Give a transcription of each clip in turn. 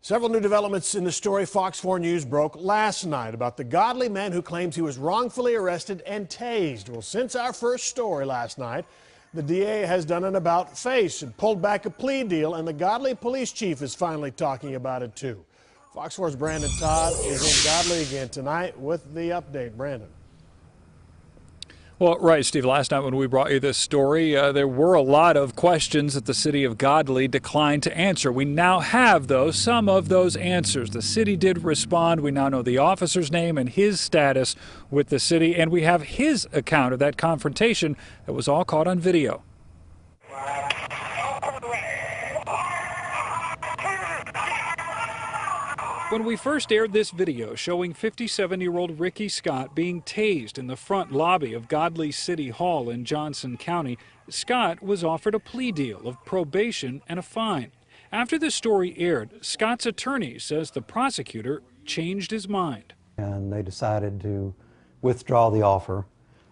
Several new developments in the story Fox 4 News broke last night about the Godley man who claims he was wrongfully arrested and tased. Well, since our first story last night, the DA has done an about-face and pulled back a plea deal, and the Godley police chief is finally talking about it too. Fox 4's Brandon Todd is in Godley again tonight with the update. Brandon. Well, right, Steve. Last night when we brought you this story, there were a lot of questions that the city of Godley declined to answer. We now have, though, some of those answers. The city did respond. We now know the officer's name and his status with the city, and we have his account of that confrontation that was all caught on video. When we first aired this video showing 57-year-old Ricky Scott being tased in the front lobby of Godley City Hall in Johnson County, Scott was offered a plea deal of probation and a fine. After the story aired, Scott's attorney says the prosecutor changed his mind. And they decided to withdraw the offer,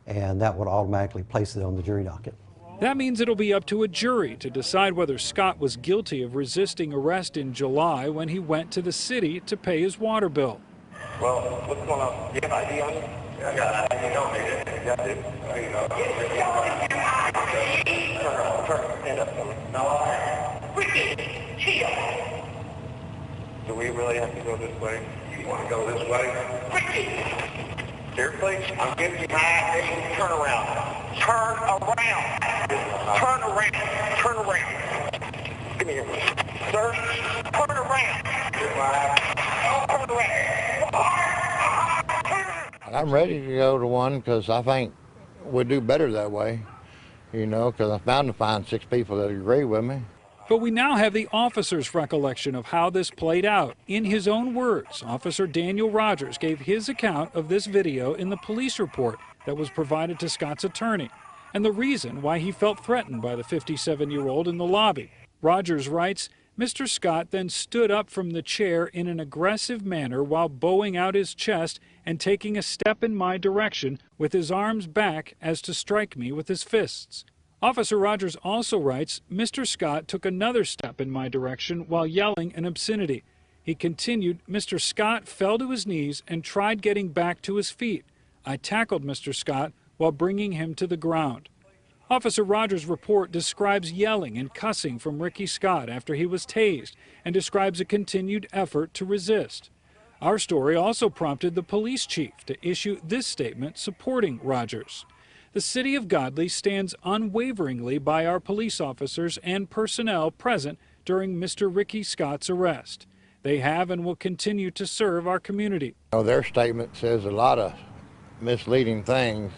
and that would automatically place it on the jury docket. That means it'll be up to a jury to decide whether Scott was guilty of resisting arrest in July when he went to the city to pay his water bill. Well, what's going on? You have ID on you? Yeah, I got ID. You don't need it. Yeah, I do. There you go. Turn, stand up for me. No. Ricky, chill. Do we really have to go this way? You want to go this way? Ricky! Seriously? I'm giving you my ID. Turn around. Turn around. Turn around. Turn around. Give me your sir. Turn around. Turn around. I'm ready to go to one because I think we'll do better that way, you know, because I'm bound to find 6 people that agree with me. But we now have the officer's recollection of how this played out. In his own words, Officer Daniel Rogers gave his account of this video in the police report that was provided to Scott's attorney, and the reason why he felt threatened by the 57-year-old in the lobby. Rogers writes, Mr. Scott then stood up from the chair in an aggressive manner while bowing out his chest and taking a step in my direction with his arms back as to strike me with his fists. Officer Rogers also writes, Mr. Scott took another step in my direction while yelling an obscenity. He continued, Mr. Scott fell to his knees and tried getting back to his feet. I tackled Mr. Scott while bringing him to the ground. Officer Rogers' report describes yelling and cussing from Ricky Scott after he was tased and describes a continued effort to resist. Our story also prompted the police chief to issue this statement supporting Rogers. The city of Godley stands unwaveringly by our police officers and personnel present during Mr. Ricky Scott's arrest. They have and will continue to serve our community. Their statement says a lot of misleading things,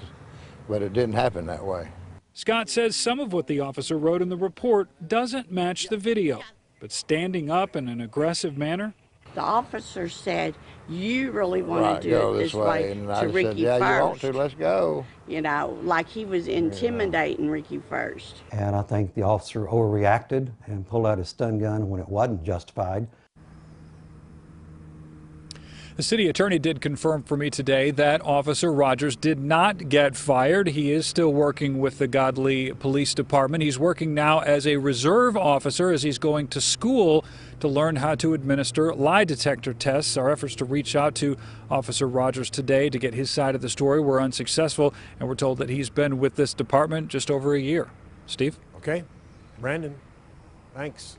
but it didn't happen that way. Scott says some of what the officer wrote in the report doesn't match the video, but standing up in an aggressive manner? The officer said, you really want to do it this way and to I Ricky said, yeah, first. you want to, let's go. You know, like he was intimidating Ricky first. And I think the officer overreacted and pulled out his stun gun when it wasn't justified. The city attorney did confirm for me today that Officer Rogers did not get fired. He is still working with the Godley Police Department. He's working now as a reserve officer as he's going to school to learn how to administer lie detector tests. Our efforts to reach out to Officer Rogers today to get his side of the story were unsuccessful, and we're told that he's been with this department just over a year. Steve? Okay. Brandon, thanks.